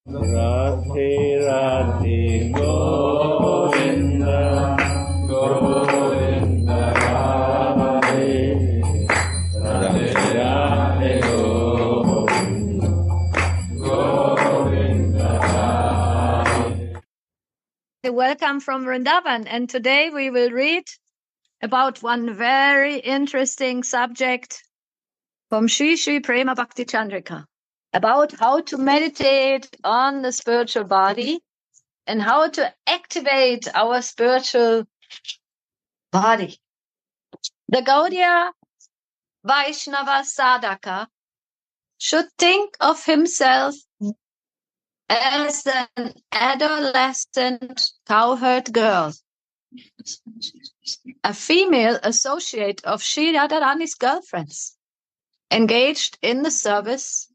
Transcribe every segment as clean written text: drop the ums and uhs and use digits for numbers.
Radhe Radhe Govinda Govinda Radhe Radhe Radhe Govinda Govinda Radhe. Welcome from Vrindavan, and today we will read about one very interesting subject from Sri Prema Bhakti Candrika, about how to meditate on the spiritual body and how to activate our spiritual body. The Gaudiya Vaishnava Sadhaka should think of himself as an adolescent cowherd girl, a female associate of Sri Radharani's girlfriends, engaged in the service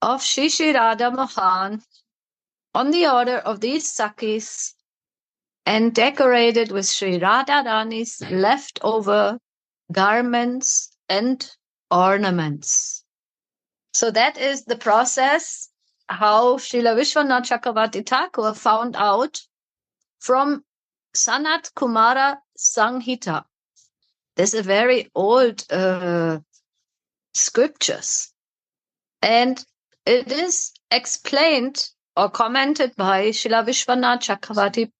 of Sri Radha Mohan on the order of these Sakhis and decorated with Sri Radharani's leftover garments and ornaments. So that is the process how Srila Vishwanath Chakravarti Thakur found out from Sanat Kumara Sanghita. This is a very old scriptures. And it is explained or commented by Srila Vishwanath Chakravarti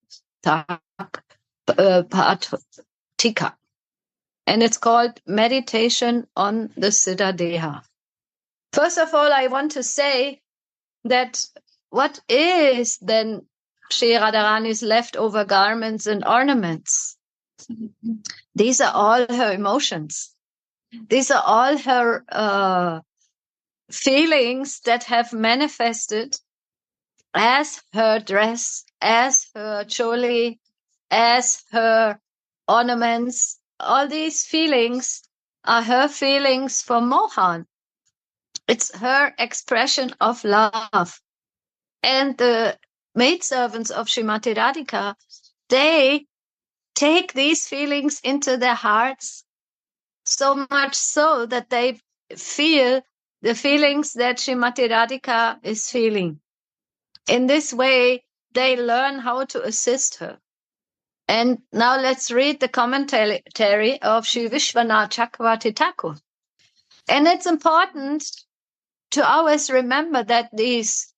Tika. And it's called Meditation on the Siddha Deha. First of all, I want to say that what is then Sri Radharani's leftover garments and ornaments? These are all her emotions. These are all her feelings that have manifested as her dress, as her choli, as her ornaments. All these feelings are her feelings for Mohan. It's her expression of love. And the maidservants of Srimati Radhika, they take these feelings into their hearts, so much so that they feel the feelings that Srimati Radhika is feeling. In this way, they learn how to assist her. And now let's read the commentary of Sri Vishwanath Chakravarti Thakur. And it's important to always remember that these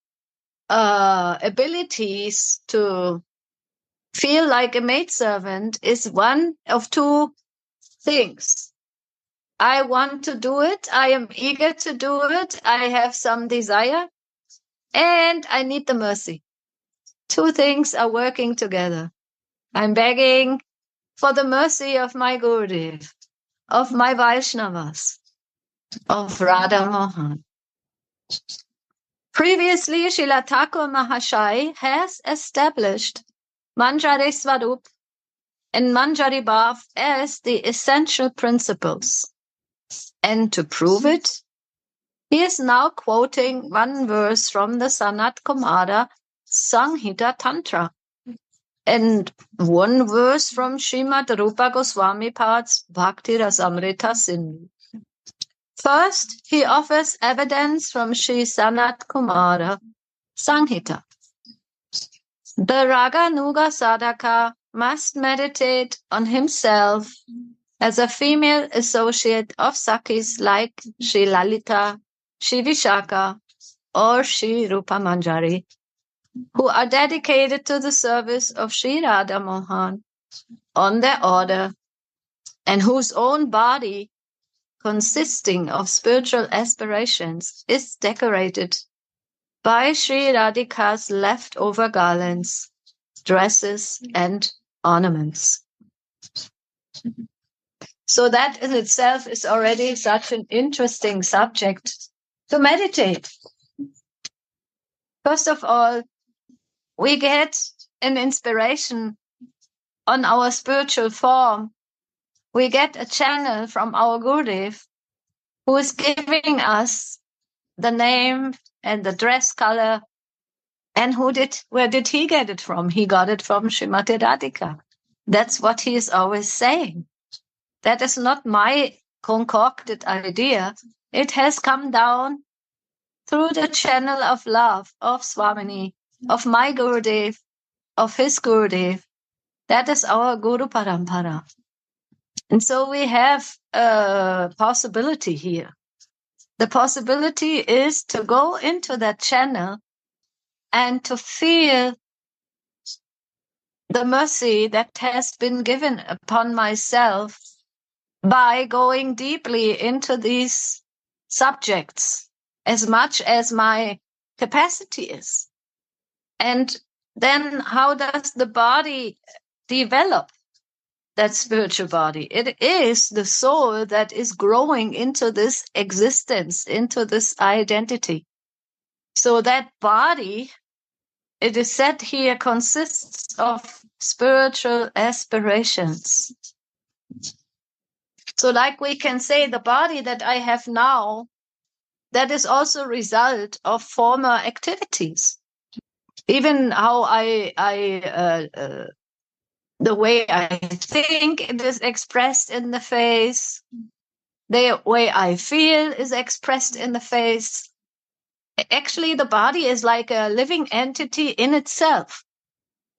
abilities to feel like a maidservant is one of two things. I want to do it. I am eager to do it. I have some desire. And I need the mercy. Two things are working together. I'm begging for the mercy of my Gurudev, of my Vaishnavas, of Radha Mohan. Previously, Srila Thakur Mahashai has established Manjari Swarup and Manjari Bhav as the essential principles. And to prove it, he is now quoting one verse from the Sanat Kumara Sanghita Tantra and one verse from Srimad Rupa Goswami Pad's Bhakti Rasamrita Sindhu. First, he offers evidence from Sri Sanat Kumara Sanghita. The Raga Nuga Sadhaka must meditate on himself as a female associate of Sakhis like Sri Lalita, Sri Vishaka, or Sri Rupa Manjari, who are dedicated to the service of Sri Radha Mohan on their order, and whose own body, consisting of spiritual aspirations, is decorated by Sri Radhika's leftover garlands, dresses, and ornaments. So that in itself is already such an interesting subject to meditate. First of all, we get an inspiration on our spiritual form. We get a channel from our Gurudev who is giving us the name and the dress color. And where did he get it from? He got it from Srimati Radhika. That's what he is always saying. That is not my concocted idea. It has come down through the channel of love of Swamini, of my Gurudev, of his Gurudev. That is our Guru Parampara. And so we have a possibility here. The possibility is to go into that channel and to feel the mercy that has been given upon myself by going deeply into these subjects as much as my capacity is. And then how does the body develop that spiritual body? It is the soul that is growing into this existence, into this identity. So that body, it is said here, consists of spiritual aspirations. So like we can say, the body that I have now, that is also a result of former activities. Even how the way I think, it is expressed in the face. The way I feel is expressed in the face. Actually, the body is like a living entity in itself.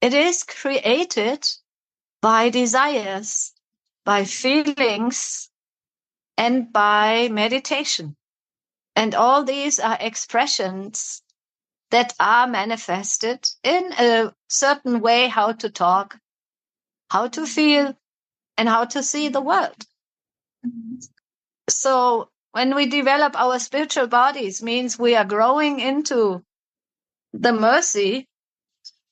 It is created by desires, by feelings, and by meditation. And all these are expressions that are manifested in a certain way, how to talk, how to feel, and how to see the world. So when we develop our spiritual bodies, means we are growing into the mercy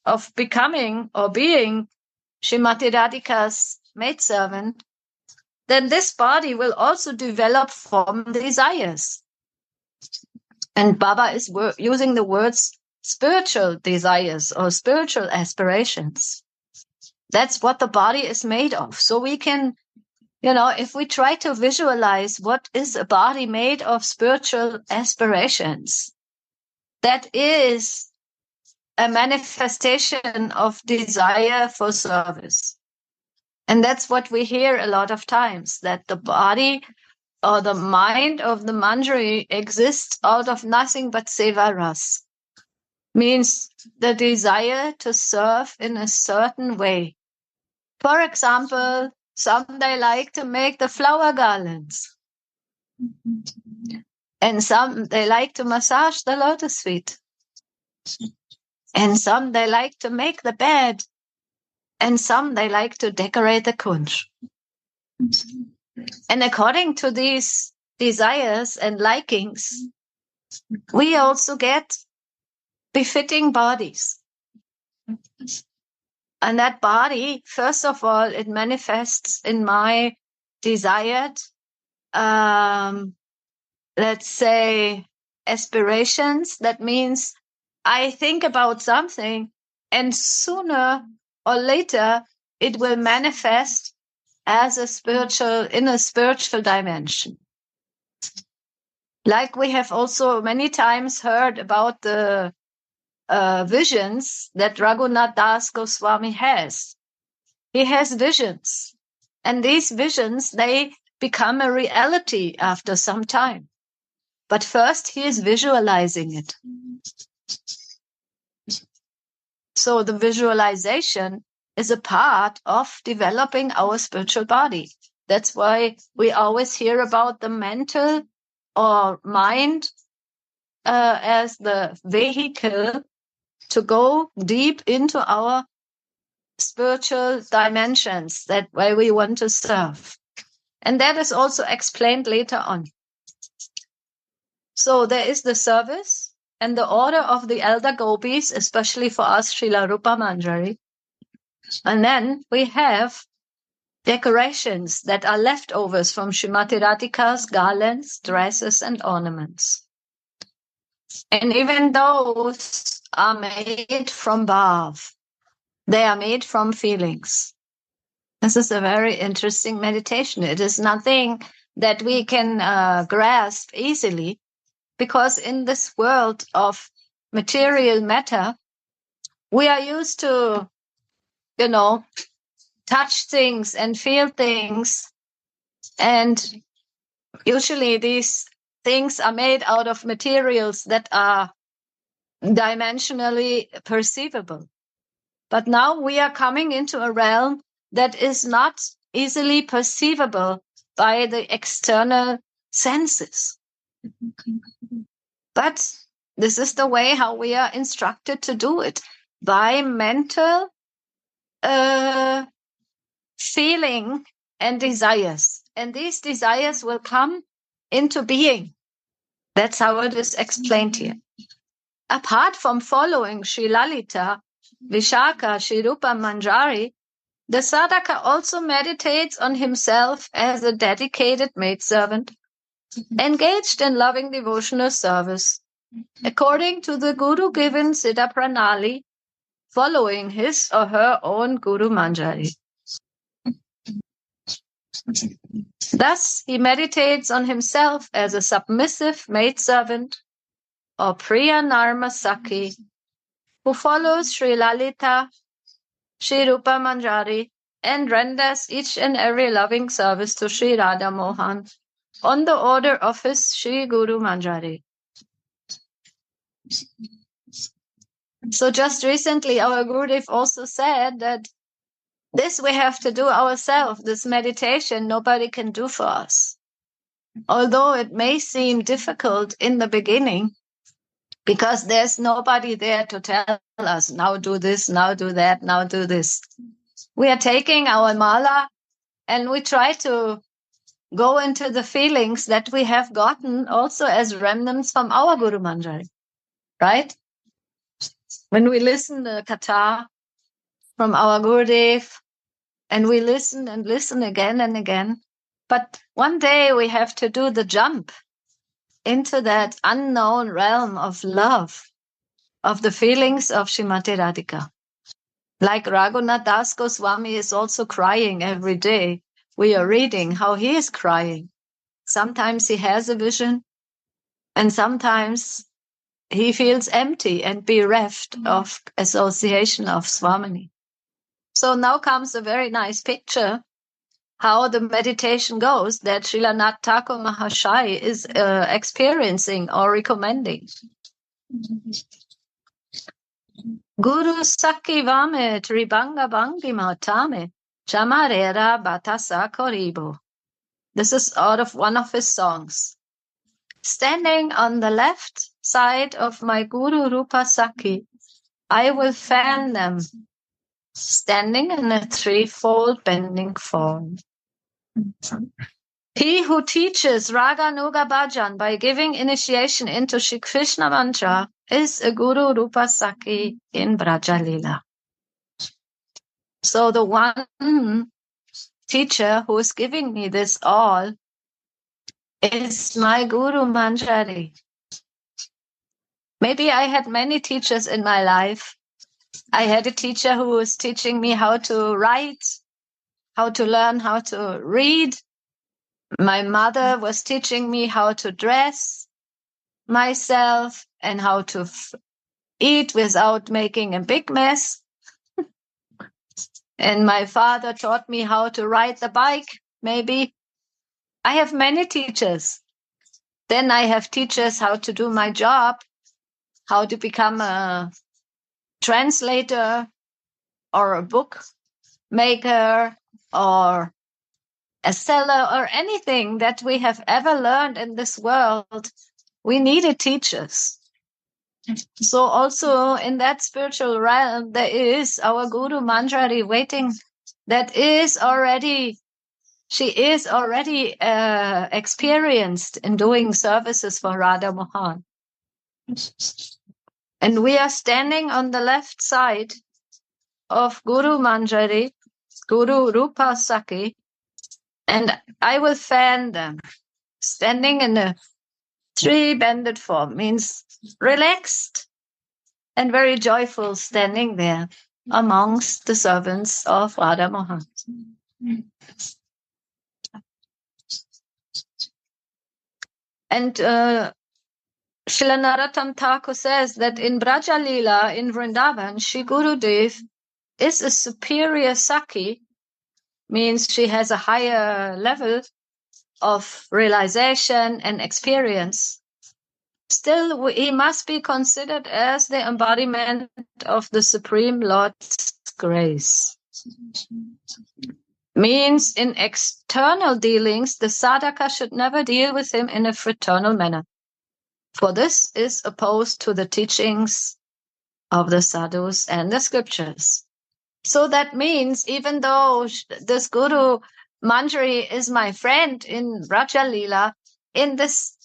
of becoming or being Srimati Radhika's maidservant, then this body will also develop from desires. And Baba is using the words spiritual desires or spiritual aspirations. That's what the body is made of. So we can, if we try to visualize what is a body made of spiritual aspirations, that is a manifestation of desire for service. And that's what we hear a lot of times, that the body or the mind of the Manjari exists out of nothing but seva ras. Means the desire to serve in a certain way. For example, some they like to make the flower garlands. And some they like to massage the lotus feet. And some they like to make the bed. And some they like to decorate the kunj. And according to these desires and likings, we also get befitting bodies. And that body, first of all, it manifests in my desired, let's say, aspirations. That means I think about something, and sooner or later it will manifest as in a spiritual dimension. Like we have also many times heard about the visions that Raghunath Das Goswami has. He has visions, and these visions, they become a reality after some time. But first he is visualizing it. So the visualization is a part of developing our spiritual body. That's why we always hear about the mental or mind as the vehicle to go deep into our spiritual dimensions, that way we want to serve. And that is also explained later on. So there is the service and the order of the elder gopis, especially for us, Srila Rupa Manjari. And then we have decorations that are leftovers from Srimati Radhika's garlands, dresses, and ornaments. And even those are made from bhav. They are made from feelings. This is a very interesting meditation. It is nothing that we can grasp easily, because in this world of material matter, we are used to, touch things and feel things. And usually these things are made out of materials that are dimensionally perceivable. But now we are coming into a realm that is not easily perceivable by the external senses. But this is the way how we are instructed to do it, by mental feeling and desires. And these desires will come into being. That's how it is explained here. Apart from following Sri Lalita, Vishaka, Sri Rupa Manjari, the sadhaka also meditates on himself as a dedicated maidservant, engaged in loving devotional service, according to the Guru-given Siddha Pranali, following his or her own Guru Manjari. Thus, he meditates on himself as a submissive maidservant or Priya Narma Sakhi, who follows Sri Lalita, Sri Rupa Manjari, and renders each and every loving service to Sri Radha Mohan on the order of his Sri Guru Manjari. So just recently, our Gurudev also said that this we have to do ourselves, this meditation nobody can do for us. Although it may seem difficult in the beginning, because there's nobody there to tell us, now do this, now do that, now do this. We are taking our mala and we try to go into the feelings that we have gotten also as remnants from our Guru Manjari, right? When we listen to Katha from our Gurudev, and we listen and listen again and again, but one day we have to do the jump into that unknown realm of love, of the feelings of Srimati Radhika. Like Raghunath Das Goswami is also crying every day. We are reading how he is crying. Sometimes he has a vision, and sometimes he feels empty and bereft of association of Swamini. So now comes a very nice picture how the meditation goes that Srila Nath Thakur Mahashai is experiencing or recommending. Guru Sakhi Vame Tribanga Bangi Matame Chamarera Batasa Koribo. This is out of one of his songs. Standing on the left side of my Guru Rupa Sakhi, I will fan them, standing in a threefold bending form. He who teaches Raga Nuga Bhajan by giving initiation into Shri Krishna mantra is a Guru Rupa Sakhi in Braja Lila. So the one teacher who is giving me this all is my Guru Manjari. Maybe I had many teachers in my life. I had a teacher who was teaching me how to write, how to learn how to read. My mother was teaching me how to dress myself and how to eat without making a big mess. And my father taught me how to ride the bike, maybe. I have many teachers. Then I have teachers how to do my job, how to become a translator or a book maker or a seller or anything that we have ever learned in this world. We needed teachers. So also in that spiritual realm, there is our Guru Manjari waiting. She is already experienced in doing services for Radha Mohan. And we are standing on the left side of Guru Manjari, Guru Rupa Sakhi, and I will fan them. Standing in a three-bended form means relaxed and very joyful, standing there amongst the servants of Radha Mohan. And Srila Narottam Thakur says that in Braja Lila, in Vrindavan, Shri Gurudev is a superior Sakhi, means she has a higher level of realization and experience, still he must be considered as the embodiment of the Supreme Lord's grace. Means in external dealings, the sadhaka should never deal with him in a fraternal manner, for this is opposed to the teachings of the sadhus and the scriptures. So that means even though this Guru Manjari is my friend in Raja Lila, in this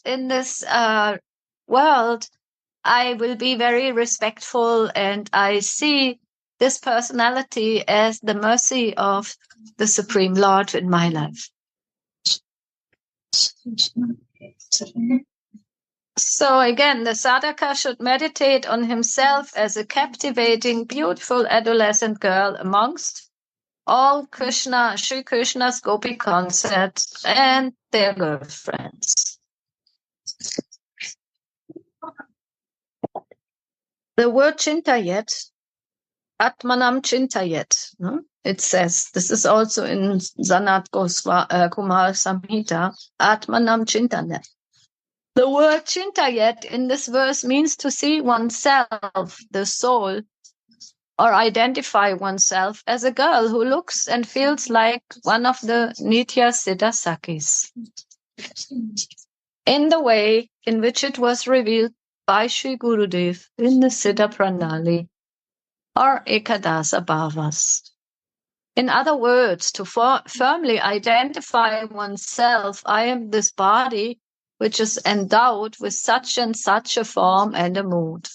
world, I will be very respectful, and I see this personality as the mercy of the Supreme Lord in my life. So again, the sadhaka should meditate on himself as a captivating, beautiful adolescent girl amongst all Sri Krishna's gopi concerts and their girlfriends. The word chintayet, Atmanam chintayet, no? It says, this is also in Sanat Kumar Samhita, Atmanam chintayet. The word chintayet in this verse means to see oneself, the soul, or identify oneself as a girl who looks and feels like one of the Nitya Siddha Sakis, in the way in which it was revealed by Sri Gurudev in the Siddha Pranali or Ekadasa Bhavas. In other words, to firmly identify oneself, I am this body which is endowed with such and such a form and a mood.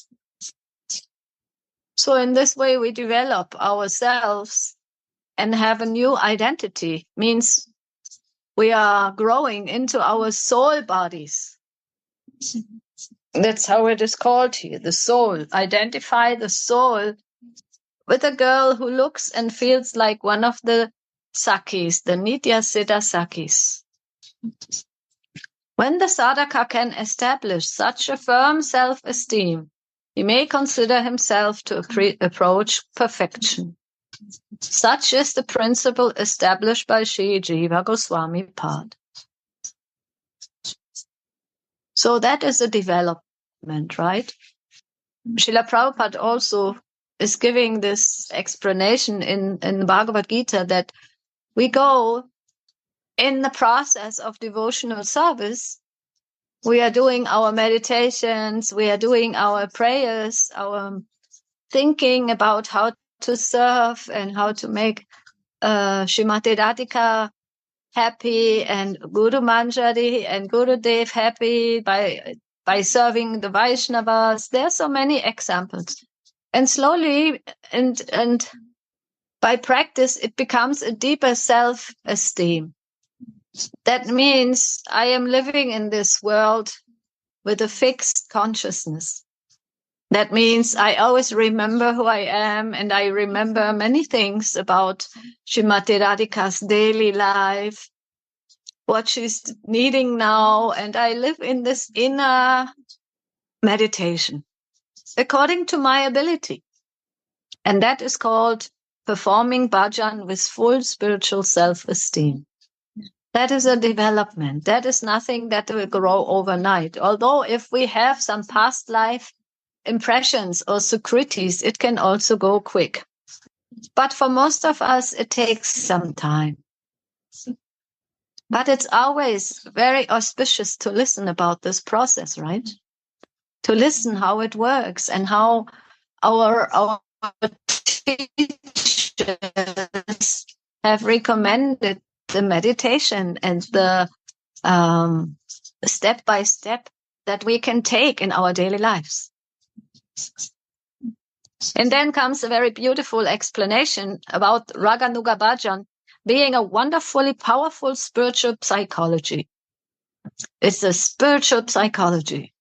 So in this way we develop ourselves and have a new identity, means we are growing into our soul bodies. That's how it is called here, the soul. Identify the soul with a girl who looks and feels like one of the Sakis, the Nitya Siddha Sakis. When the sadhaka can establish such a firm self-esteem, he may consider himself to approach perfection. Such is the principle established by Sri Jiva Goswami Pad. So that is a development, right? Srila Prabhupada also is giving this explanation in the Bhagavad Gita that we go in the process of devotional service. We are doing our meditations, we are doing our prayers, our thinking about how to serve and how to make Srimati Radhika happy and Guru Manjari and Gurudev happy by serving the Vaishnavas. There are so many examples. And slowly and by practice, it becomes a deeper self-esteem. That means I am living in this world with a fixed consciousness. That means I always remember who I am, and I remember many things about Srimati Radhika's daily life, what she's needing now, and I live in this inner meditation according to my ability. And that is called performing bhajan with full spiritual self-esteem. That is a development. That is nothing that will grow overnight. Although if we have some past life impressions or sukritis, it can also go quick. But for most of us, it takes some time. But it's always very auspicious to listen about this process, right? To listen how it works and how our teachers have recommended the meditation and the step by step that we can take in our daily lives. And then comes a very beautiful explanation about Raganuga Bhajan being a wonderfully powerful spiritual psychology. It's a spiritual psychology.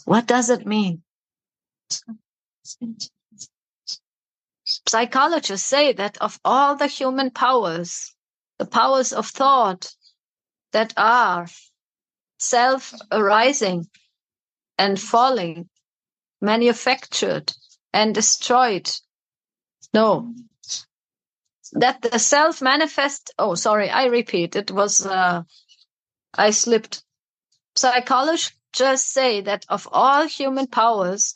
What does it mean? Psychologists say that of all the human powers, the powers of thought that are self-arising and falling, manufactured and destroyed, that the self-manifest, it was I slipped. Psychologists say that of all human powers,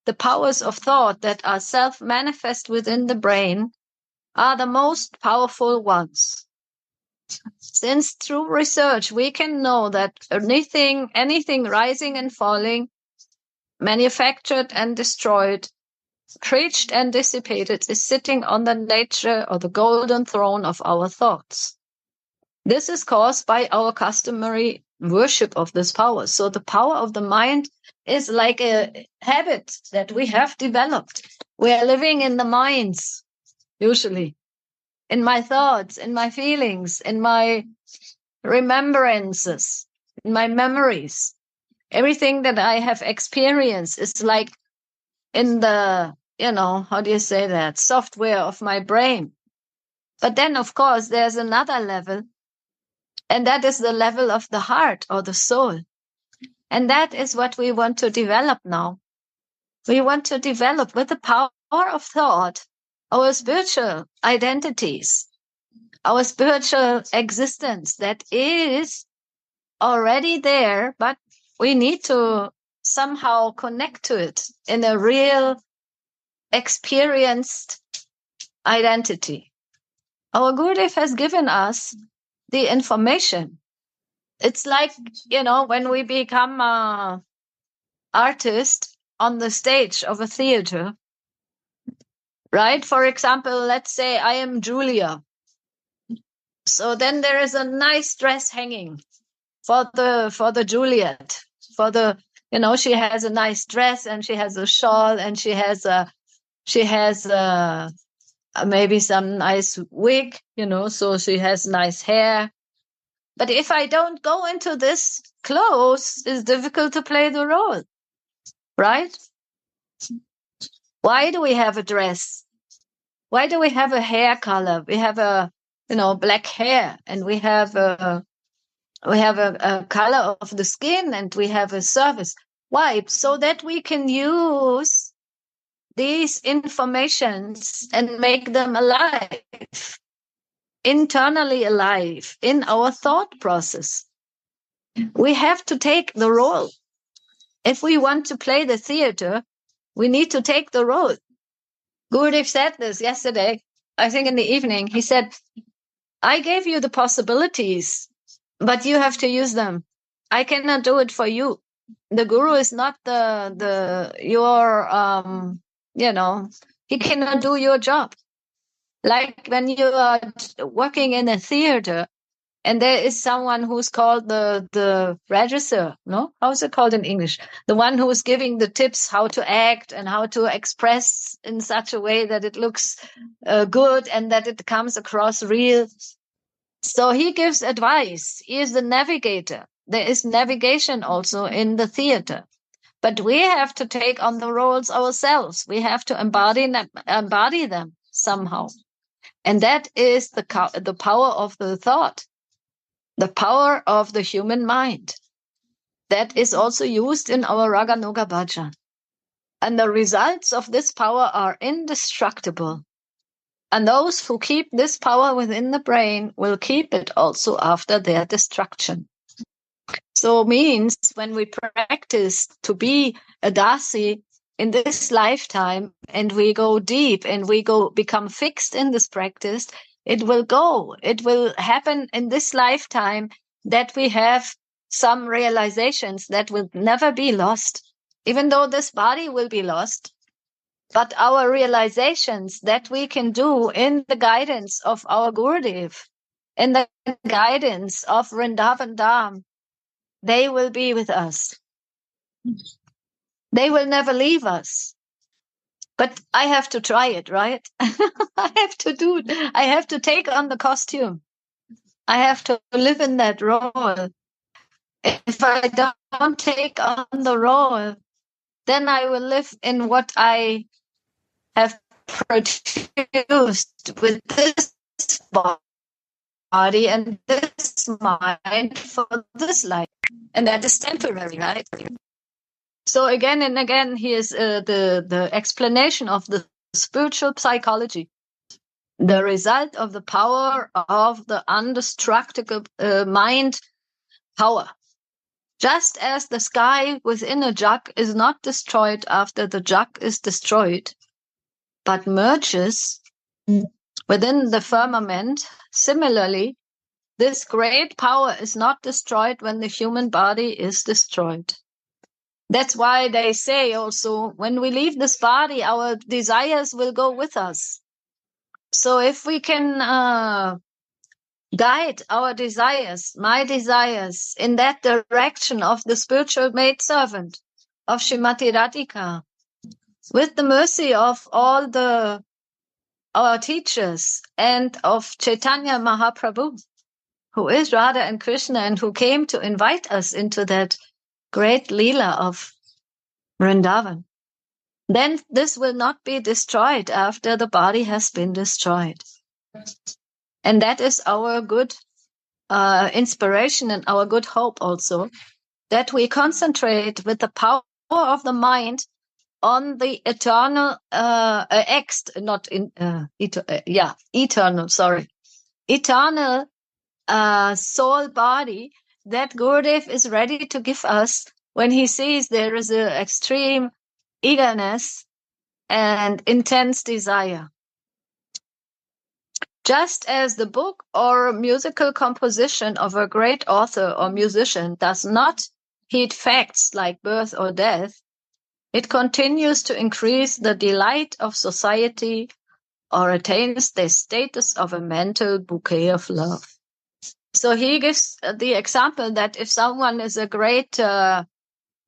the powers of thought that are self-manifest within the brain are the most powerful ones. Since through research we can know that anything rising and falling, manufactured and destroyed, preached and dissipated, is sitting on the nature or the golden throne of our thoughts. This is caused by our customary worship of this power. So the power of the mind is like a habit that we have developed. We are living in the minds, usually, in my thoughts, in my feelings, in my remembrances, in my memories. Everything that I have experienced is like in the, how do you say that, software of my brain. But then, of course, there's another level, and that is the level of the heart or the soul. And that is what we want to develop now. We want to develop with the power of thought our spiritual identities, our spiritual existence that is already there, but we need to somehow connect to it in a real experienced identity. Our Gurudev has given us the information. It's like, when we become an artist on the stage of a theater, right? For example, let's say I am Julia. So then there is a nice dress hanging for the Juliet, she has a nice dress and she has a shawl and she has maybe some nice wig, so she has nice hair. But if I don't go into this clothes, it's difficult to play the role, right? Why do we have a dress? Why do we have a hair color? We have black hair, and we have a color of the skin, and we have a surface. Why? So that we can use these informations and make them alive, internally alive in our thought process. We have to take the role. If we want to play the theater, we need to take the role. Gurudev said this yesterday, I think in the evening. He said, I gave you the possibilities, but you have to use them. I cannot do it for you. The Guru is not he cannot do your job. Like when you are working in a theater and there is someone who's called the regisseur, no? How is it called in English? The one who is giving the tips how to act and how to express in such a way that it looks good and that it comes across real. So he gives advice. He is the navigator. There is navigation also in the theater. But we have to take on the roles ourselves. We have to embody them somehow. And that is the power of the thought, the power of the human mind. That is also used in our Raganuga Bhajan. And the results of this power are indestructible. And those who keep this power within the brain will keep it also after their destruction. So means when we practice to be a Dasi in this lifetime and we go deep and we become fixed in this practice, it will happen in this lifetime that we have some realizations that will never be lost, even though this body will be lost. But our realizations that we can do in the guidance of our Gurudev, in the guidance of Vrindavan Dham, they will be with us. They will never leave us. But I have to try it, right? I have to do it. I have to take on the costume. I have to live in that role. If I don't take on the role, then I will live in what I have produced with this body and this mind for this life. And that is temporary, right? So again and again, here's the explanation of the spiritual psychology. The result of the power of the indestructible mind power. Just as the sky within a jug is not destroyed after the jug is destroyed, but merges within the firmament, similarly, this great power is not destroyed when the human body is destroyed. That's why they say also, when we leave this body, our desires will go with us. So if we can guide our desires, my desires, in that direction of the spiritual maidservant of Srimati Radhika, with the mercy of all our teachers and of Chaitanya Mahaprabhu, who is Radha and Krishna and who came to invite us into that great Leela of Vrindavan, then this will not be destroyed after the body has been destroyed. And that is our good inspiration and our good hope also, that we concentrate with the power of the mind on the eternal, eternal soul body that Gurudev is ready to give us when he sees there is an extreme eagerness and intense desire. Just as the book or musical composition of a great author or musician does not heed facts like birth or death, it continues to increase the delight of society or attains the status of a mental bouquet of love. So he gives the example that if someone is a great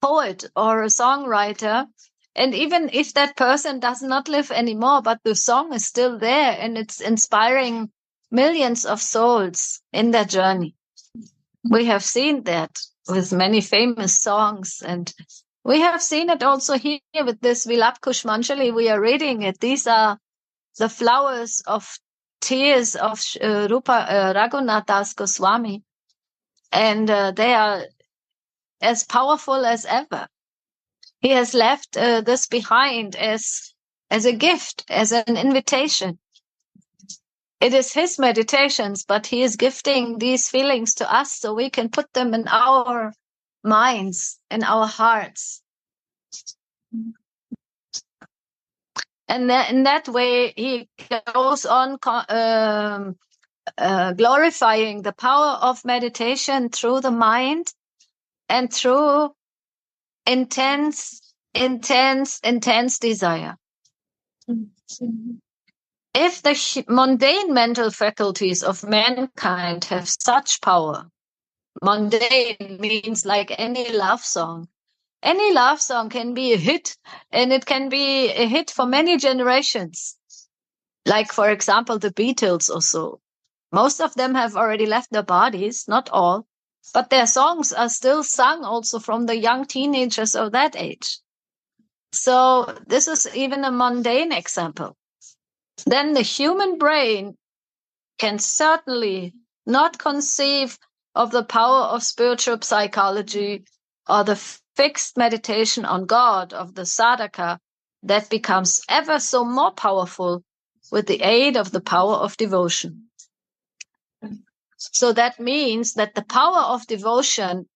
poet or a songwriter, and even if that person does not live anymore, but the song is still there and it's inspiring millions of souls in their journey. We have seen that with many famous songs, and we have seen it also here with this Vilap Kushmanjali. We are reading it. These are the flowers of tears of Raghunath Das Goswami, and they are as powerful as ever. He has left this behind as a gift, as an invitation. It is his meditations, but he is gifting these feelings to us so we can put them in our minds, in our hearts. And in that way, he goes on glorifying the power of meditation through the mind and through intense desire. If the mundane mental faculties of mankind have such power, mundane means like any love song. Any love song can be a hit, and it can be a hit for many generations. Like, for example, the Beatles or so. Most of them have already left their bodies, not all, but their songs are still sung also from the young teenagers of that age. So this is even a mundane example. Then the human brain can certainly not conceive of the power of spiritual psychology or the fixed meditation on God of the sadhaka that becomes ever so more powerful with the aid of the power of devotion. So that means that the power of devotion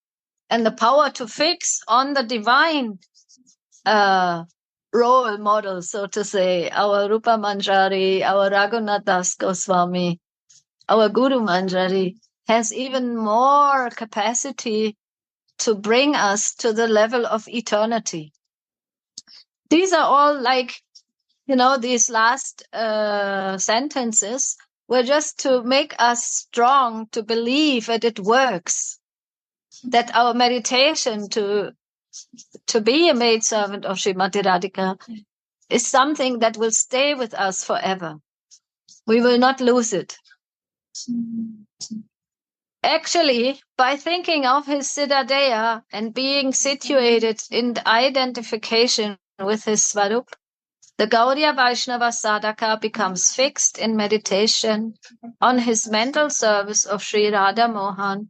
and the power to fix on the divine role model, so to say, our Rupa Manjari, our Raghunath Das Goswami, our Guru Manjari, has even more capacity to bring us to the level of eternity. These are all like, these last sentences were just to make us strong to believe that it works, that our meditation to be a maidservant of Srimati Radhika is something that will stay with us forever. We will not lose it. Actually, by thinking of his Siddhadeha and being situated in the identification with his Swarup, the Gaudiya Vaishnava sadhaka becomes fixed in meditation on his mental service of Sri Radha Mohan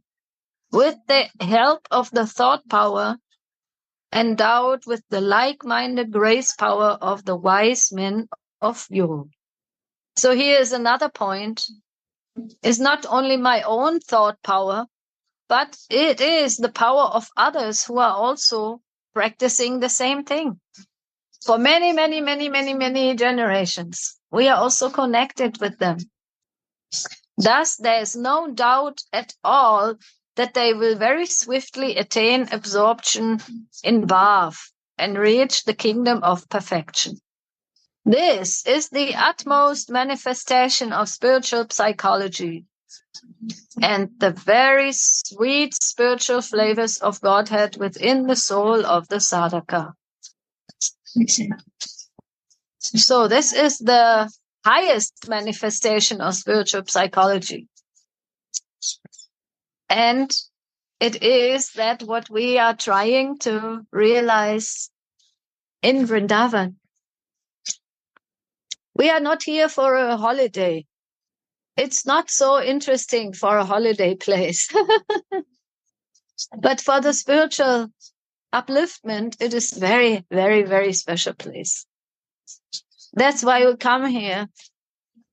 with the help of the thought power endowed with the like-minded grace power of the wise men of yore. So here is another point. It's not only my own thought power, but it is the power of others who are also practicing the same thing. For many, many, many, many, many generations, we are also connected with them. Thus, there is no doubt at all that they will very swiftly attain absorption in Bhav and reach the kingdom of perfection. This is the utmost manifestation of spiritual psychology and the very sweet spiritual flavors of Godhead within the soul of the sadhaka. So this is the highest manifestation of spiritual psychology. And it is that what we are trying to realize in Vrindavan. We are not here for a holiday. It's not so interesting for a holiday place. But for the spiritual upliftment, it is very, very, very special place. That's why we come here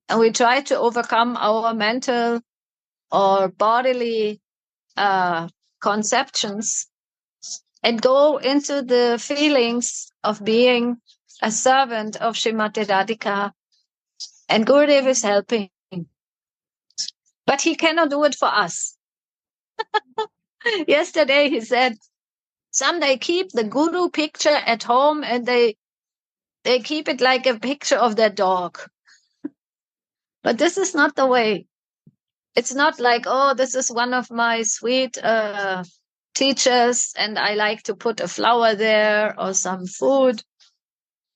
and we try to overcome our mental or bodily conceptions and go into the feelings of being a servant of Srimati Radhika. And Gurudev is helping. But he cannot do it for us. Yesterday he said, some they keep the Guru picture at home and they keep it like a picture of their dog. But this is not the way. It's not like, oh, this is one of my sweet teachers and I like to put a flower there or some food.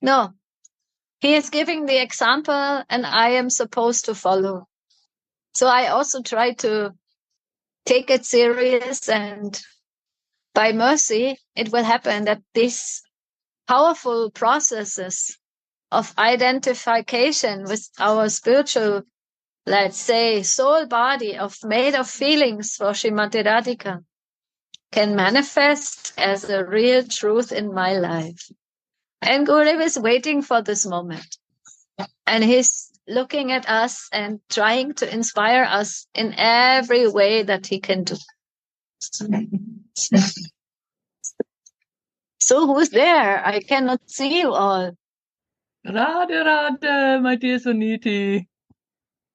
No. He is giving the example and I am supposed to follow. So I also try to take it serious, and by mercy, it will happen that these powerful processes of identification with our spiritual, let's say, soul body made of feelings for Srimati Radhika can manifest as a real truth in my life. And Gurudev is waiting for this moment. And he's looking at us and trying to inspire us in every way that he can do. So who's there? I cannot see you all. Radhe Radhe, my dear Suniti.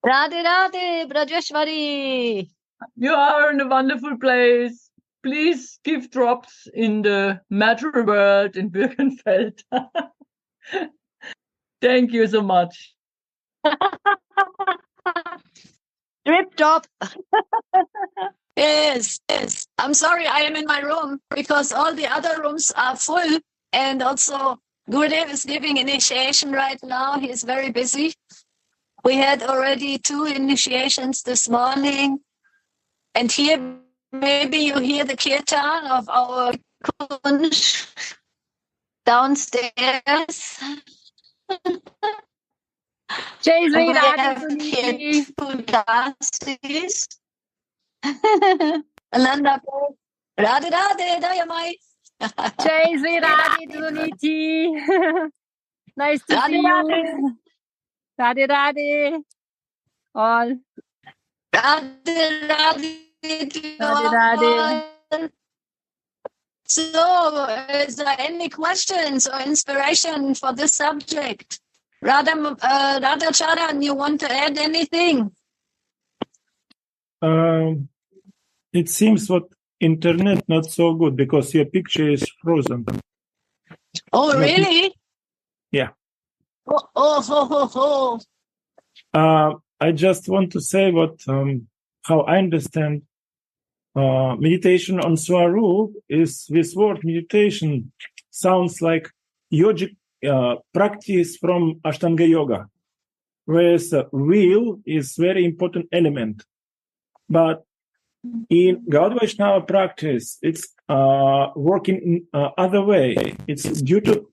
Radhe Radhe, Brajeshwari. You are in a wonderful place. Please give drops in the matter world in Birkenfeld. Thank you so much. Drip drop. Yes. I'm sorry, I am in my room because all the other rooms are full. And also, Gurudev is giving initiation right now. He's very busy. We had already 2 initiations this morning. And here, maybe you hear the kirtan of our kunj downstairs. Jai Sri We Radhe have Suniti. here 2 dances. Ananda, Radhe Radhe, Dayamai. Jai Sri Radhe Suniti. Nice to Radhe see you. Radhe. Radhe Radhe. All. Radhe Radhe to Radhe Radhe. all. So, is there any questions or inspiration for this subject? Radha Charan, you want to add anything? It seems what internet not so good because your picture is frozen. Oh, really? Yeah. Oh. I just want to say how I understand meditation on Swarup is this word meditation sounds like yogic practice from Ashtanga Yoga, whereas will is very important element. But in Gaudiya Vaishnava practice, it's working in other way. It's due to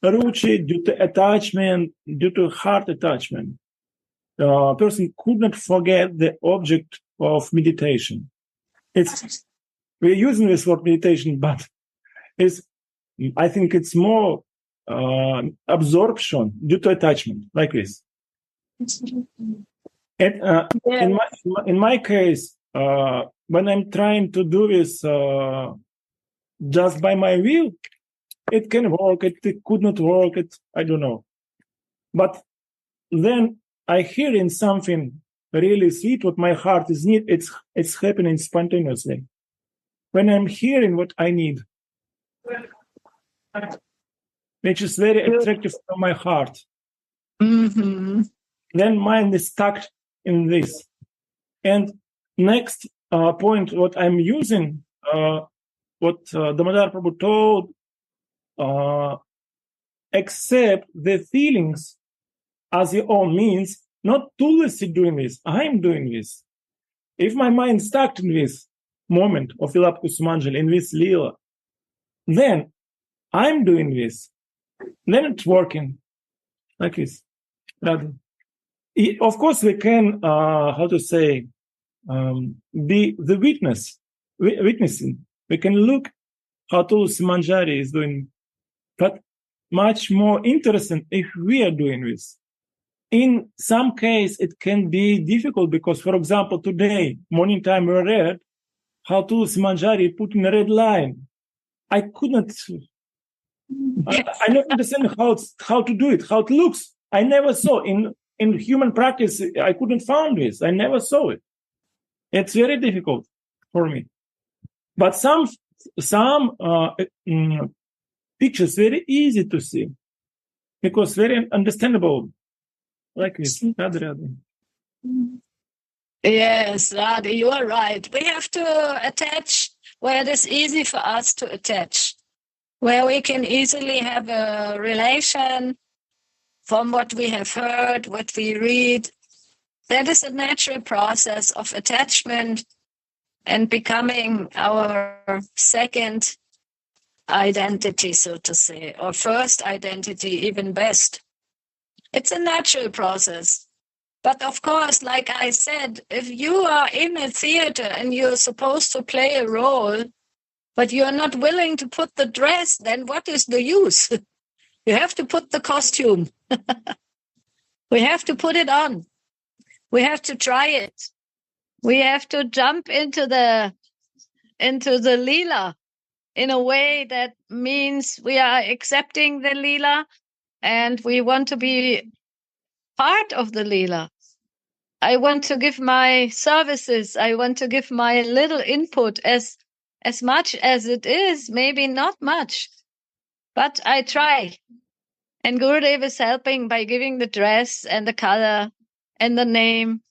ruchi, due to attachment, due to heart attachment. The person could not forget the object of meditation. We're using this word meditation, but I think it's more absorption due to attachment, like this. And in my case, when I'm trying to do this just by my will, it can work, it could not work, I don't know. But then I hear in something really sweet what my heart is need. It's happening spontaneously. When I'm hearing what I need, which is very attractive to my heart, Mm-hmm. then mind is stuck in this. And next point, what I'm using, what Damodar Prabhu told, accept the feelings as your own means, not Tulsi doing this, I'm doing this. If my mind stuck in this moment of Vilapa Kusumanjali, in this lila, then I'm doing this. Then it's working like this. Of course, we can, be the witnessing. We can look how Tulsi Manjari is doing, but much more interesting if we are doing this. In some case, it can be difficult because, for example, today, morning time, we read how Tulsi Manjari put in a red line. I could not, I don't understand how to do it, how it looks. I never saw in human practice. I couldn't find this. I never saw it. It's very difficult for me. But some pictures very easy to see because very understandable. Like this. Yes, Radhi, you are right. We have to attach where it is easy for us to attach, where we can easily have a relation from what we have heard, what we read. That is a natural process of attachment and becoming our second identity, so to say, or first identity, even best. It's a natural process. But of course, like I said, if you are in a theater and you're supposed to play a role, but you're not willing to put the dress, then what is the use? You have to put the costume. We have to put it on. We have to try it. We have to jump into the Leela in a way that means we are accepting the Leela and we want to be part of the Leela. I want to give my services. I want to give my little input as much as it is, maybe not much, but I try. And Gurudev is helping by giving the dress and the color and the name.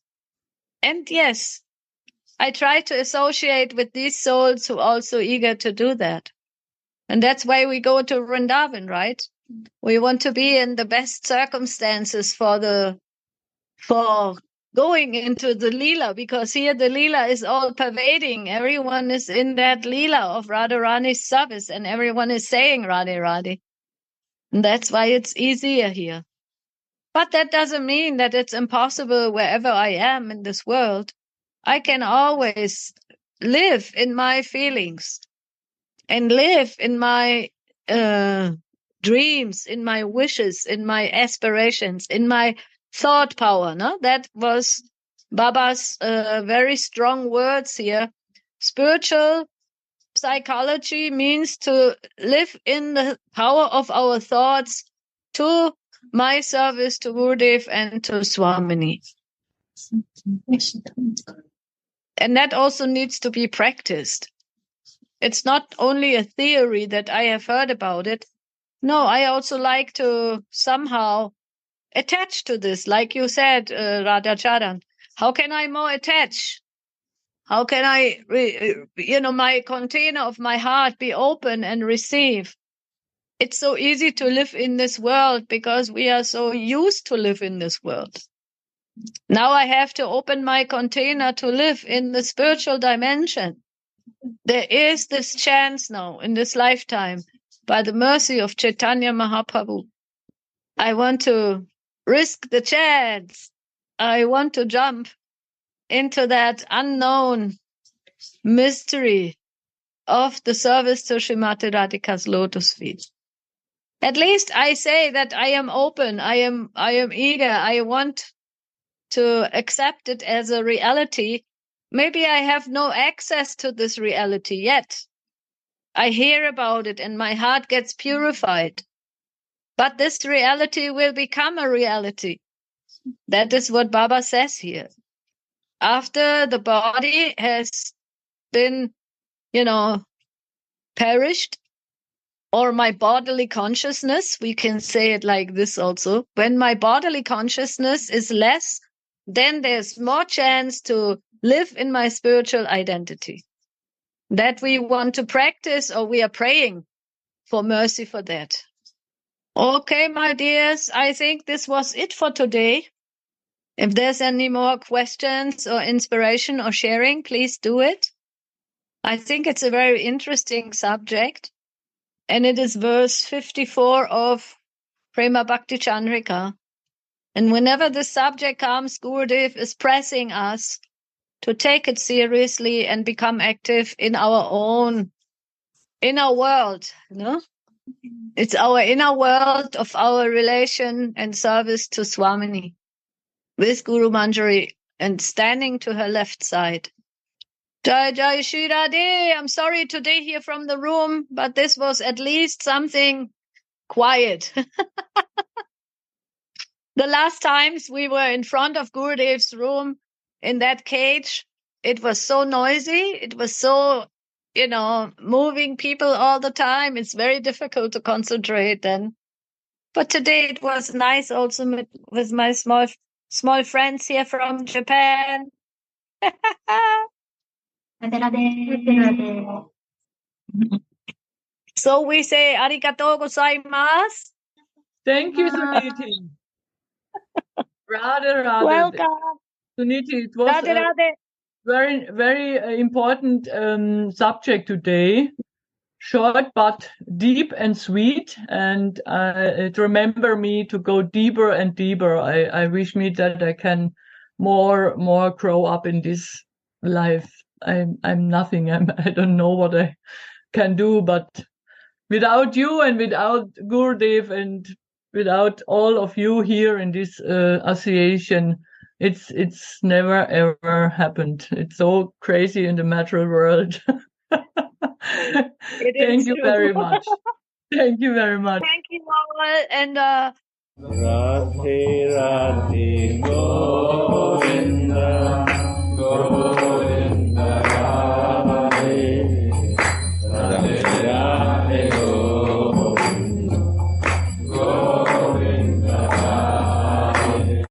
And yes, I try to associate with these souls who are also eager to do that. And that's why we go to Vrindavan, right? We want to be in the best circumstances for going into the Leela, because here the Leela is all pervading. Everyone is in that Leela of Radharani's service and everyone is saying Radhe Radhe. And that's why it's easier here. But that doesn't mean that it's impossible wherever I am in this world. I can always live in my feelings and live in my dreams, in my wishes, in my aspirations, in my thought power. No? That was Baba's very strong words here. Spiritual psychology means to live in the power of our thoughts to my service to Gurudev and to Swamini. And that also needs to be practiced. It's not only a theory that I have heard about it. No, I also like to somehow attach to this. Like you said, Radhacharan, how can I more attach? How can I, my container of my heart be open and receive? It's so easy to live in this world because we are so used to live in this world. Now I have to open my container to live in the spiritual dimension. There is this chance now in this lifetime, by the mercy of Chaitanya Mahaprabhu. I want to risk the chance. I want to jump into that unknown mystery of the service to Srimati Radhika's lotus feet. At least I say that I am open. I am eager. I want to accept it as a reality maybe I have no access to this reality yet. I hear about it and my heart gets purified. But this reality will become a reality. That is what Baba says here. After the body has been, perished, or my bodily consciousness, we can say it like this also. When my bodily consciousness is less, then there's more chance to live in my spiritual identity. That we want to practice, or we are praying for mercy for that. Okay, my dears, I think this was it for today. If there's any more questions or inspiration or sharing, please do it. I think it's a very interesting subject. And it is verse 54 of Prema Bhakti Candrika. And whenever this subject comes, Gurudev is pressing us to take it seriously and become active in our own inner world. It's our inner world of our relation and service to Swamini with Guru Manjari and standing to her left side. Jai Jai Shri Radhe. I'm sorry today here from the room, but this was at least something quiet. The last times we were in front of Gurudev's room in that cage, it was so noisy. It was so, moving people all the time. It's very difficult to concentrate then. But today it was nice also with my small friends here from Japan. So we say arigatou gozaimasu. Thank you, Suniti. Radhe, Radhe. Welcome. Suniti, it was Radhe, Radhe. very, very important subject today. Short but deep and sweet, and it remember me to go deeper and deeper. I wish me that I can more grow up in this life. I'm nothing. I don't know what I can do, but without you and without Gurudev and without all of you here in this association, it's never ever happened. It's so crazy in the material world. Thank you very much. Thank you very much. Thank you all, and Radhe Radhe Go